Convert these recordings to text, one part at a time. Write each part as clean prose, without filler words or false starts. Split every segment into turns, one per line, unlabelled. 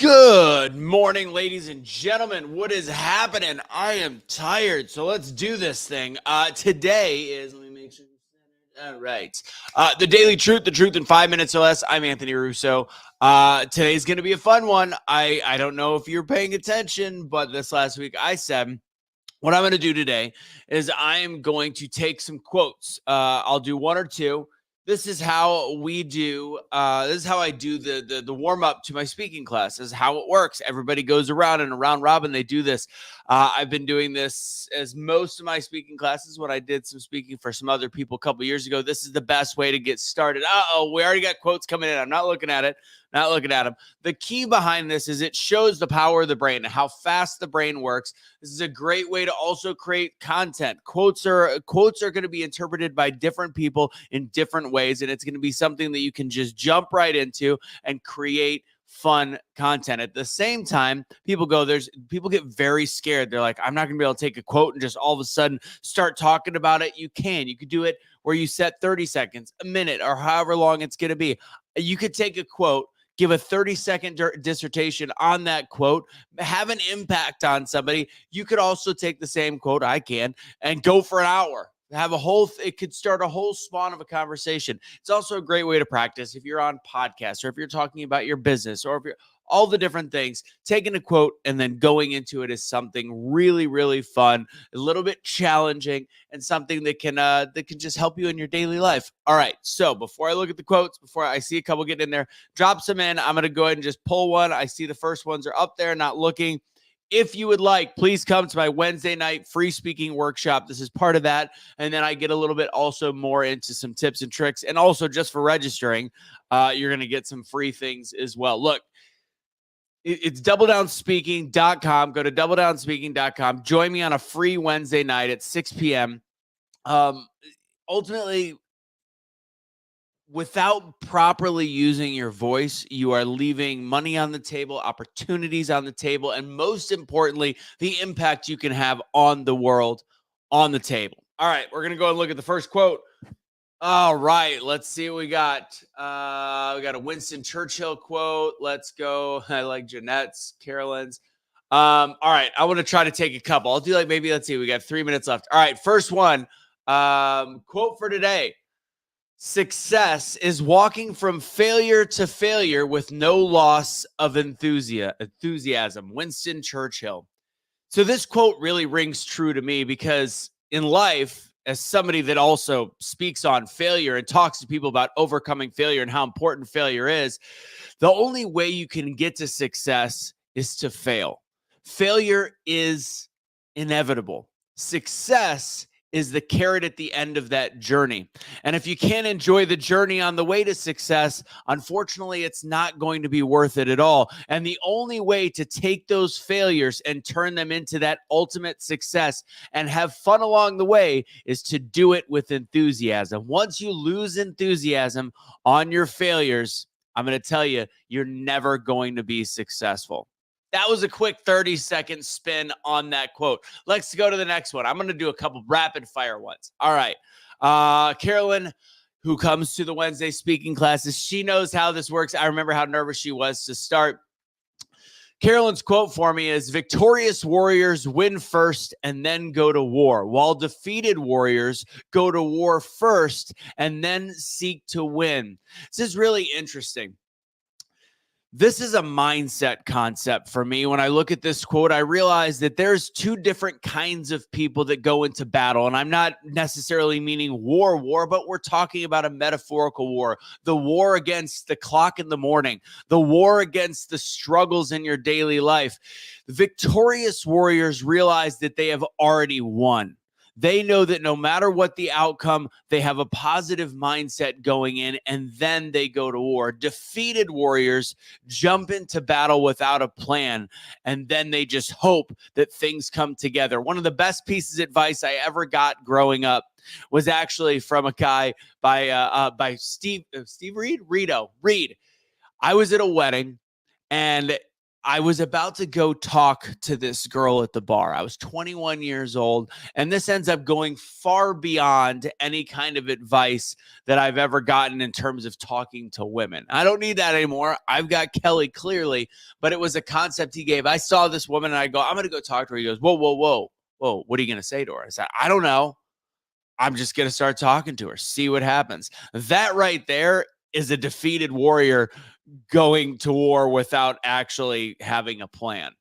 Good morning, ladies and gentlemen. What is happening? I am tired, so let's do this thing. Today is, let me make sure. All right. The Daily Truth, the truth in 5 minutes or less. I'm Anthony Russo. Today's going to be a fun one. I don't know if you're paying attention, but this last week I said, what I'm going to do today is I am going to take some quotes. I'll do one or two. This is how we do. This is how I do the warm up to my speaking class. This is how it works. Everybody goes around and around robin. They do this. I've been doing this as most of my speaking classes. When I did some speaking for some other people a couple years ago, this is the best way to get started. We already got quotes coming in. I'm not looking at it. Not looking at them. The key behind this is it shows the power of the brain and how fast the brain works. This is a great way to also create content. Quotes are going to be interpreted by different people in different ways, and it's going to be something that you can just jump right into and create fun content. At the same time, people get very scared. They're like, I'm not going to be able to take a quote and just all of a sudden start talking about it. You could do it where you set 30 seconds, a minute, or however long it's going to be. You could take a quote, give a 30-second dissertation on that quote, have an impact on somebody. You could also take the same quote, and go for an hour. It could start a whole spawn of a conversation. It's also a great way to practice if you're on podcasts or if you're talking about your business or if you're all the different things. Taking a quote and then going into it is something really, really fun, a little bit challenging, and something that can just help you in your daily life. All right. So before I look at the quotes, before I see a couple getting in there, drop some in. I'm going to go ahead and just pull one. I see the first ones are up there, not looking. If you would like, please come to my Wednesday night free speaking workshop. This is part of that. And then I get a little bit also more into some tips and tricks. And also just for registering, you're going to get some free things as well. Look, it's doubledownspeaking.com. Go to doubledownspeaking.com. Join me on a free Wednesday night at 6 p.m. Ultimately, without properly using your voice, you are leaving money on the table, opportunities on the table, and most importantly, the impact you can have on the world on the table. All right, we're going to go and look at the first quote. All right, let's see what we got. We got a Winston Churchill quote. Let's go. I like Jeanette's, Carolyn's. All right, I want to try to take a couple. I'll do let's see. We got 3 minutes left. All right, first one. Quote for today. Success is walking from failure to failure with no loss of enthusiasm. Winston Churchill. So this quote really rings true to me because in life, as somebody that also speaks on failure and talks to people about overcoming failure and how important failure is, the only way you can get to success is to fail. Failure is inevitable. Success is the carrot at the end of that journey. And if you can't enjoy the journey on the way to success, unfortunately, it's not going to be worth it at all. And the only way to take those failures and turn them into that ultimate success and have fun along the way is to do it with enthusiasm. Once you lose enthusiasm on your failures, I'm going to tell you, you're never going to be successful. That was a quick 30-second spin on that quote. Let's go to the next one. I'm going to do a couple rapid fire ones. All right. Carolyn, who comes to the Wednesday speaking classes, she knows how this works. I remember how nervous she was to start. Carolyn's quote for me is, victorious warriors win first and then go to war, while defeated warriors go to war first and then seek to win. This is really interesting. This is a mindset concept for me. When I look at this quote, I realize that there's two different kinds of people that go into battle. And I'm not necessarily meaning war, but we're talking about a metaphorical war. The war against the clock in the morning, the war against the struggles in your daily life. The victorious warriors realize that they have already won. They know that no matter what the outcome, they have a positive mindset going in, and then they go to war. Defeated warriors jump into battle without a plan, and then they just hope that things come together. One of the best pieces of advice I ever got growing up was actually from a guy by Steve Reed. I was at a wedding, and I was about to go talk to this girl at the bar. I was 21 years old, and this ends up going far beyond any kind of advice that I've ever gotten in terms of talking to women. I don't need that anymore. I've got Kelly clearly, but it was a concept he gave. I saw this woman and I go, I'm going to go talk to her. He goes, whoa, whoa, whoa, whoa. What are you going to say to her? I said, I don't know. I'm just going to start talking to her, see what happens. That right there is a defeated warrior going to war without actually having a plan.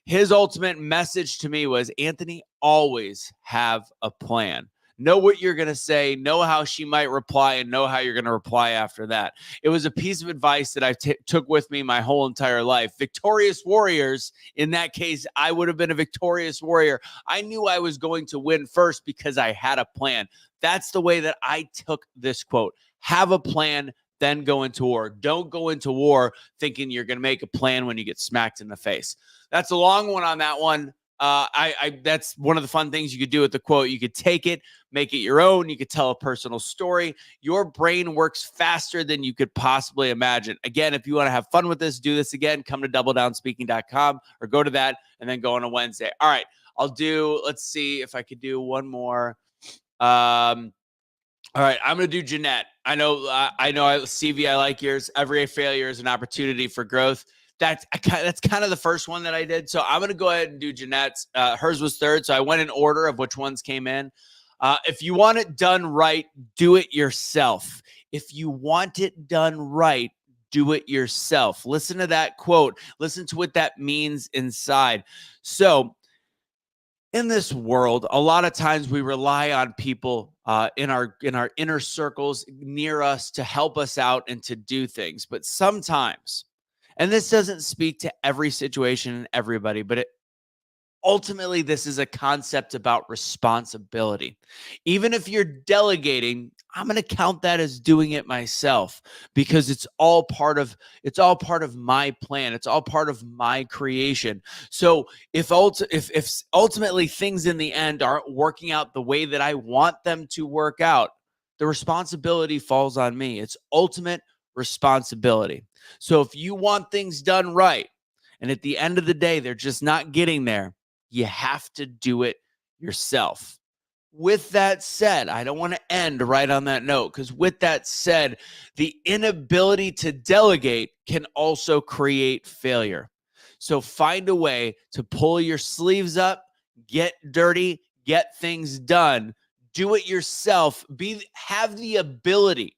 His ultimate message to me was, Anthony, always have a plan. Know what you're going to say, know how she might reply, and know how you're going to reply after that. It was a piece of advice that I took with me my whole entire life. Victorious warriors, in that case, I would have been a victorious warrior. I knew I was going to win first because I had a plan. That's the way that I took this quote. Have a plan, then go into war. Don't go into war thinking you're going to make a plan when you get smacked in the face. That's a long one on that one. That's one of the fun things you could do with the quote. You could take it, make it your own. You could tell a personal story. Your brain works faster than you could possibly imagine. Again, if you want to have fun with this, do this again. Come to doubledownspeaking.com or go to that and then go on a Wednesday. All right, let's see if I could do one more. All right, I'm going to do Jeanette. I know, CV, I like yours. Every failure is an opportunity for growth. That's kind of the first one that I did. So I'm going to go ahead and do Jeanette's. Hers was third, so I went in order of which ones came in. If you want it done right, do it yourself. If you want it done right, do it yourself. Listen to that quote. Listen to what that means inside. So in this world, a lot of times we rely on people in our inner circles near us to help us out and to do things. But sometimes, and this doesn't speak to every situation and everybody, but ultimately, this is a concept about responsibility. Even if you're delegating, I'm going to count that as doing it myself because it's all part of my plan. It's all part of my creation. So if ultimately things in the end aren't working out the way that I want them to work out, the responsibility falls on me. It's ultimate responsibility. So if you want things done right, and at the end of the day, they're just not getting there, you have to do it yourself. With that said, I don't want to end right on that note because with that said, the inability to delegate can also create failure. So find a way to pull your sleeves up, get dirty, get things done, do it yourself, have the ability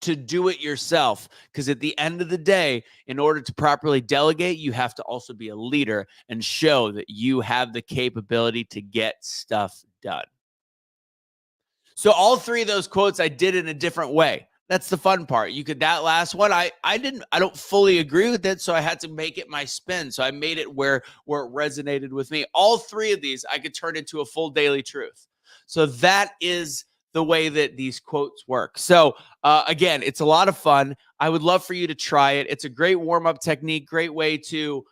to do it yourself. Because at the end of the day, in order to properly delegate, you have to also be a leader and show that you have the capability to get stuff done. So all three of those quotes I did in a different way. That's the fun part. That last one, I don't fully agree with it, so I had to make it my spin. So I made it where it resonated with me. All three of these I could turn into a full daily truth. So that is the way that these quotes work. So again, it's a lot of fun. I would love for you to try it. It's a great warm-up technique, great way to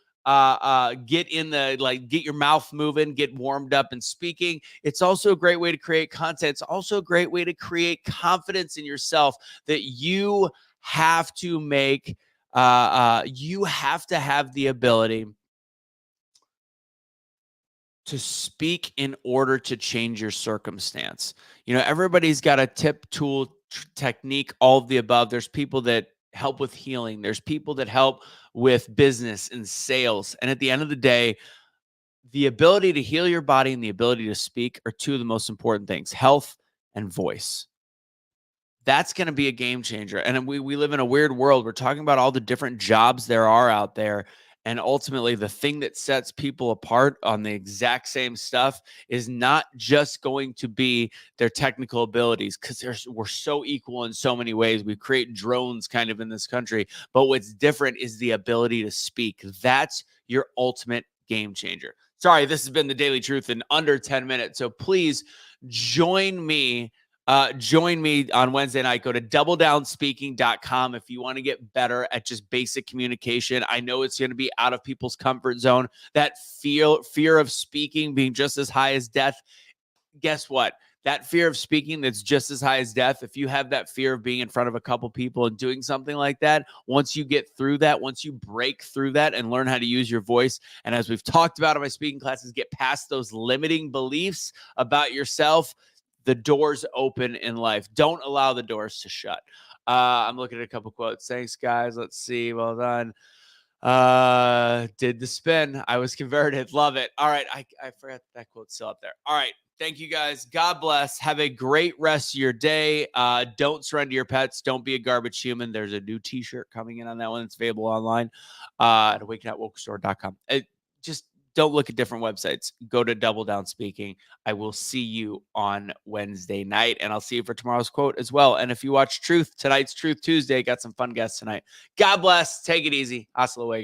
get your mouth moving, get warmed up in speaking. It's also a great way to create content. It's also a great way to create confidence in yourself that you have to make, you have to have the ability to speak in order to change your circumstance. Everybody's got a tip, tool, technique, all of the above. There's people that help with healing. There's people that help with business and sales. And at the end of the day, the ability to heal your body and the ability to speak are two of the most important things: health and voice. That's going to be a game changer. And we live in a weird world. We're talking about all the different jobs there are out there. And ultimately, the thing that sets people apart on the exact same stuff is not just going to be their technical abilities, because we're so equal in so many ways. We create drones kind of in this country. But what's different is the ability to speak. That's your ultimate game changer. Sorry, this has been the Daily Truth in under 10 minutes. So please join me. Join me on Wednesday night. Go to doubledownspeaking.com if you want to get better at just basic communication. I know it's going to be out of people's comfort zone. That fear of speaking being just as high as death. Guess what? That fear of speaking that's just as high as death, if you have that fear of being in front of a couple people and doing something like that, once you get through that, once you break through that and learn how to use your voice, and as we've talked about in my speaking classes, get past those limiting beliefs about yourself, the doors open in life. Don't allow the doors to shut. I'm looking at a couple quotes. Thanks, guys. Let's see. Well done. Did the spin. I was converted. Love it. All right. I forgot that quote's still up there. All right. Thank you guys. God bless. Have a great rest of your day. Don't surrender your pets. Don't be a garbage human. There's a new t-shirt coming in on that one. It's available online at awakenatwokestore.com. Just don't look at different websites. Go to Double Down Speaking. I will see you on Wednesday night, and I'll see you for tomorrow's quote as well. And if you watch tonight's Truth Tuesday, got some fun guests tonight. God bless. Take it easy. Hasta luego.